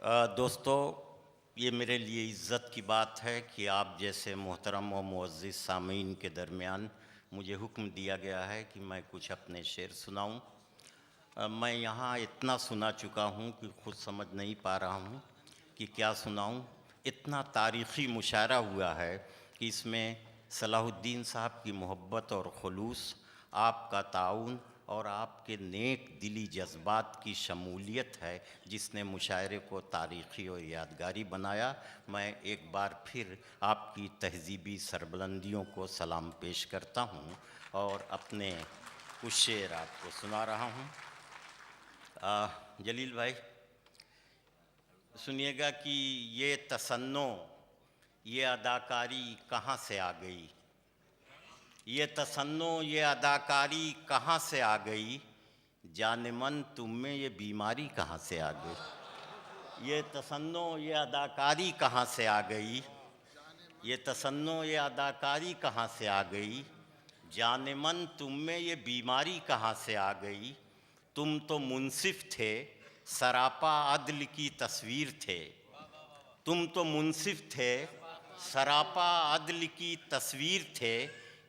دوستو، یہ میرے لیے عزت کی بات ہے کہ آپ جیسے محترم و معزز سامعین کے درمیان مجھے حکم دیا گیا ہے کہ میں کچھ اپنے شعر سناؤں۔ میں یہاں اتنا سنا چکا ہوں کہ خود سمجھ نہیں پا رہا ہوں کہ کیا سناؤں۔ اتنا تاریخی مشاعرہ ہوا ہے کہ اس میں صلاح الدین صاحب کی محبت اور خلوص، آپ کا تعاون اور آپ کے نیک دلی جذبات کی شمولیت ہے جس نے مشاعرے کو تاریخی اور یادگاری بنایا۔ میں ایک بار پھر آپ کی تہذیبی سربلندیوں کو سلام پیش کرتا ہوں اور اپنے کچھ شعر آپ کو سنا رہا ہوں۔ جلیل بھائی سنیے گا کہ یہ تصنع، یہ اداکاری کہاں سے آ گئی، یہ تصنع، یہ اداکاری کہاں سے آ گئی، جان من تم میں یہ بیماری کہاں سے آ گئی۔ یہ تصنع، یہ اداکاری کہاں سے آ گئی، یہ تصنع، یہ اداکاری کہاں سے آ گئی، جان من تم میں یہ بیماری کہاں سے آ گئی۔ تم تو منصف تھے، سراپا عدل کی تصویر تھے، تم تو منصف تھے، سراپا عدل کی تصویر تھے،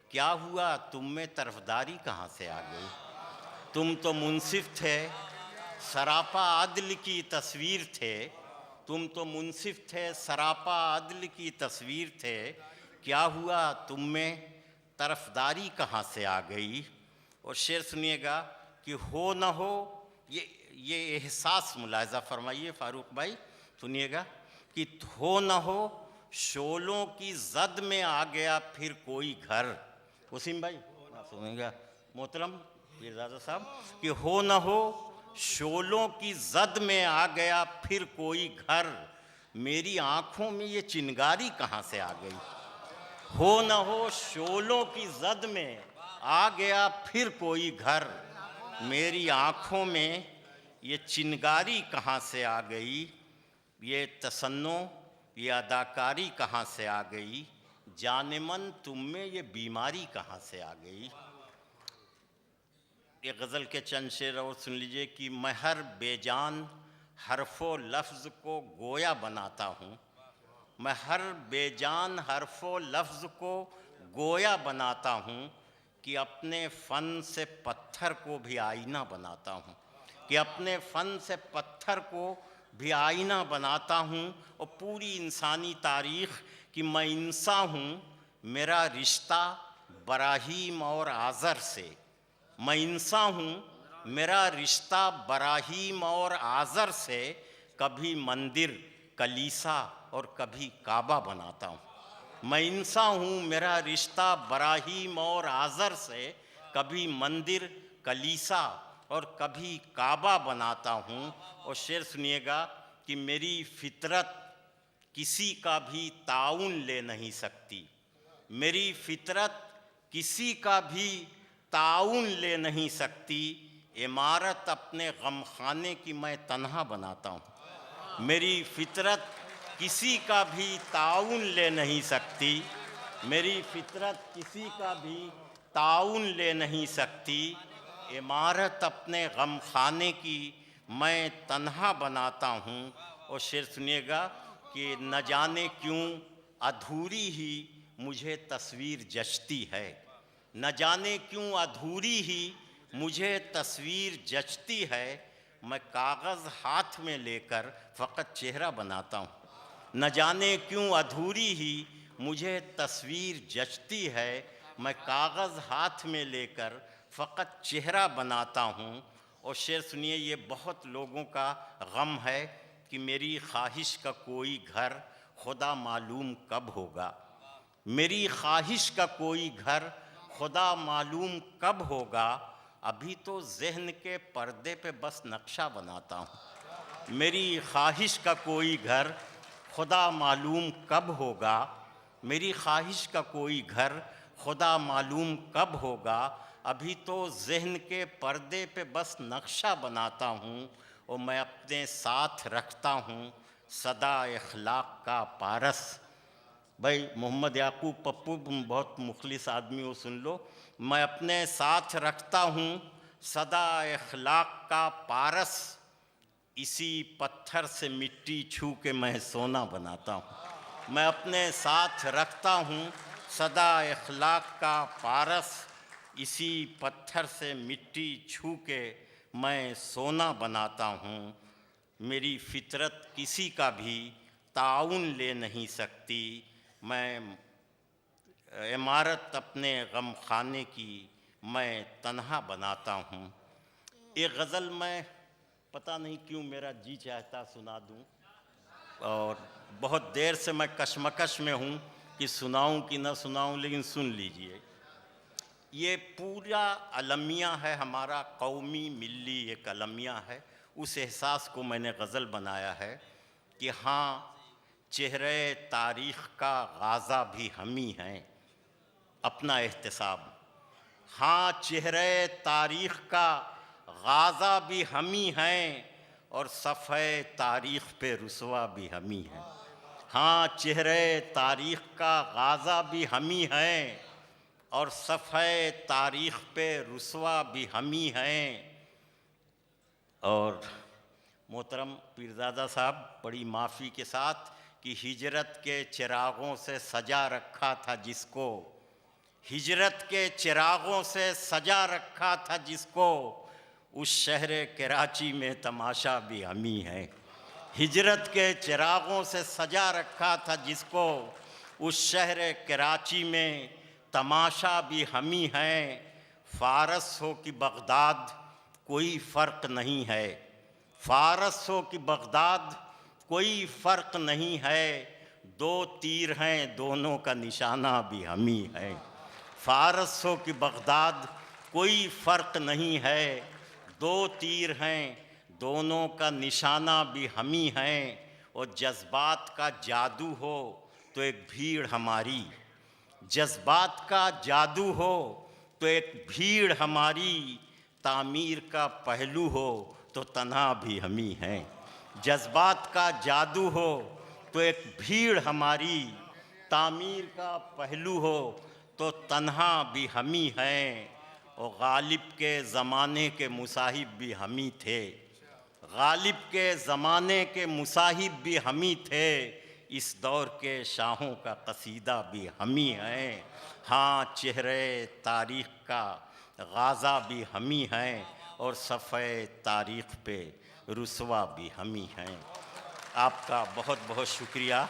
کیا ہوا تم میں طرفداری کہاں سے آ گئی۔ تم تو منصف تھے، سراپا عدل کی تصویر تھے، تم تو منصف تھے، سراپا عدل کی تصویر تھے، کیا ہوا تم میں طرفداری کہاں سے آ گئی۔ اور شعر سنیے گا کہ ہو نہ ہو، یہ احساس ملاحظہ فرمائیے فاروق بھائی، سنیے گا کہ ہو نہ ہو شعلوں کی زد میں آ گیا پھر کوئی گھر۔ وسیم بھائی سنیے گا محترم پیرزادہ صاحب کہ ہو نہ ہو شعلوں کی زد میں آ گیا پھر کوئی گھر، میری آنکھوں میں یہ چنگاری کہاں سے آ گئی۔ ہو نہ ہو شعلوں کی زد میں آ گیا پھر کوئی گھر، میری آنکھوں میں یہ چنگاری کہاں سے آ گئی۔ یہ تصنع، یہ اداکاری کہاں سے آ گئی، جان من تم میں یہ بیماری کہاں سے آ گئی۔ یہ غزل کے چند شعر اور سن لیجئے کہ میں ہر بے جان حرف و لفظ کو گویا بناتا ہوں، میں ہر بے جان حرف و لفظ کو گویا بناتا ہوں، کہ اپنے فن سے پتھر کو بھی آئینہ بناتا ہوں، کہ اپنے فن سے پتھر کو بھی آئینہ بناتا ہوں۔ اور پوری انسانی تاریخ کہ میں انسان ہوں، میرا رشتہ براہیم اور آذر سے، میں انسان ہوں، میرا رشتہ براہیم اور آذر سے، کبھی مندر کلیسا اور کبھی کعبہ بناتا ہوں۔ میں انسان ہوں، میرا رشتہ براہیم اور آذر سے، کبھی مندر کلیسا اور کبھی کعبہ بناتا ہوں۔ اور شعر سنیے گا کہ میری فطرت کسی کا بھی تعاون لے نہیں سکتی، میری فطرت کسی کا بھی تعاون لے نہیں سکتی، عمارت اپنے غم خانے کی میں تنہا بناتا ہوں۔ میری فطرت کسی کا بھی تعاون لے نہیں سکتی، میری فطرت کسی کا بھی تعاون لے نہیں سکتی، عمارت اپنے غم خانے کی میں تنہا بناتا ہوں۔ اور شعر سنیے گا کہ نہ جانے کیوں ادھوری ہی مجھے تصویر جچتی ہے، نہ جانے کیوں ادھوری ہی مجھے تصویر جچتی ہے، میں کاغذ ہاتھ میں لے کر فقط چہرہ بناتا ہوں۔ نہ جانے کیوں ادھوری ہی مجھے تصویر جچتی ہے، میں کاغذ ہاتھ میں لے کر فقط چہرہ بناتا ہوں۔ اور شعر سنیے، یہ بہت لوگوں کا غم ہے کہ میری خواہش کا کوئی گھر خدا معلوم کب ہوگا، میری خواہش کا کوئی گھر خدا معلوم کب ہوگا، ابھی تو ذہن کے پردے پہ بس نقشہ بناتا ہوں۔ میری خواہش کا کوئی گھر خدا معلوم کب ہوگا، میری خواہش کا کوئی گھر خدا معلوم کب ہوگا، ابھی تو ذہن کے پردے پہ بس نقشہ بناتا ہوں۔ اور میں اپنے ساتھ رکھتا ہوں صدا اخلاق کا پارس۔ بھائی محمد یعقوب پپو بہت مخلص آدمی ہو، سن لو، میں اپنے ساتھ رکھتا ہوں صدا اخلاق کا پارس، اسی پتھر سے مٹی چھو کے میں سونا بناتا ہوں۔ میں اپنے ساتھ رکھتا ہوں سدا اخلاق کا پارس، اسی پتھر سے مٹی چھو کے میں سونا بناتا ہوں۔ میری فطرت کسی کا بھی تعاون لے نہیں سکتی، میں عمارت اپنے غم خانے کی میں تنہا بناتا ہوں۔ ایک غزل میں پتہ نہیں کیوں میرا جی چاہتا سنا دوں، اور بہت دیر سے میں کشمکش میں ہوں کہ سناؤں کہ نہ سناؤں، لیکن سن لیجئے۔ یہ پورا المیہ ہے ہمارا، قومی ملی ایک المیہ ہے، اس احساس کو میں نے غزل بنایا ہے کہ ہاں چہرے تاریخ کا غازہ بھی ہم ہی ہیں، اپنا احتساب۔ ہاں چہرے تاریخ کا غازہ بھی ہم ہی ہیں، اور صفحہ تاریخ پہ رسوا بھی ہم ہی ہیں۔ ہاں چہرے تاریخ کا غازہ بھی ہم ہی ہیں، اور صفحہ تاریخ پہ رسوا بھی ہم ہی ہیں۔ اور محترم پیرزادہ صاحب، بڑی معافی کے ساتھ، کہ ہجرت کے چراغوں سے سجا رکھا تھا جس کو، ہجرت کے چراغوں سے سجا رکھا تھا جس کو، اس شہر کراچی میں تماشا بھی ہم ہی ہیں۔ ہجرت کے چراغوں سے سجا رکھا تھا جس کو، اس شہر کراچی میں تماشا بھی ہم ہی ہیں۔ فارس ہو کہ بغداد کوئی فرق نہیں ہے، فارس ہو کہ بغداد کوئی فرق نہیں ہے، دو تیر ہیں دونوں کا نشانہ بھی ہم ہی ہے۔ فارس ہو کہ بغداد کوئی فرق نہیں ہے، دو تیر ہیں دونوں کا نشانہ بھی ہم ہی ہیں۔ اور جذبات کا جادو ہو تو ایک بھیڑ ہماری، جذبات کا جادو ہو تو ایک بھیڑ ہماری، تعمیر کا پہلو ہو تو تنہا بھی ہم ہی ہیں۔ جذبات کا جادو ہو تو ایک بھیڑ ہماری، تعمیر کا پہلو ہو تو تنہا بھی ہم ہی ہیں۔ اور غالب کے زمانے کے مصاحب بھی ہم ہی تھے، غالب کے زمانے کے مصاحب بھی ہم ہی تھے، اس دور کے شاہوں کا قصیدہ بھی ہم ہی ہیں۔ ہاں چہرے تاریخ کا غازہ بھی ہم ہی ہیں، اور صفحہ تاریخ پہ رسوا بھی ہم ہی ہیں۔ آپ کا بہت بہت شکریہ۔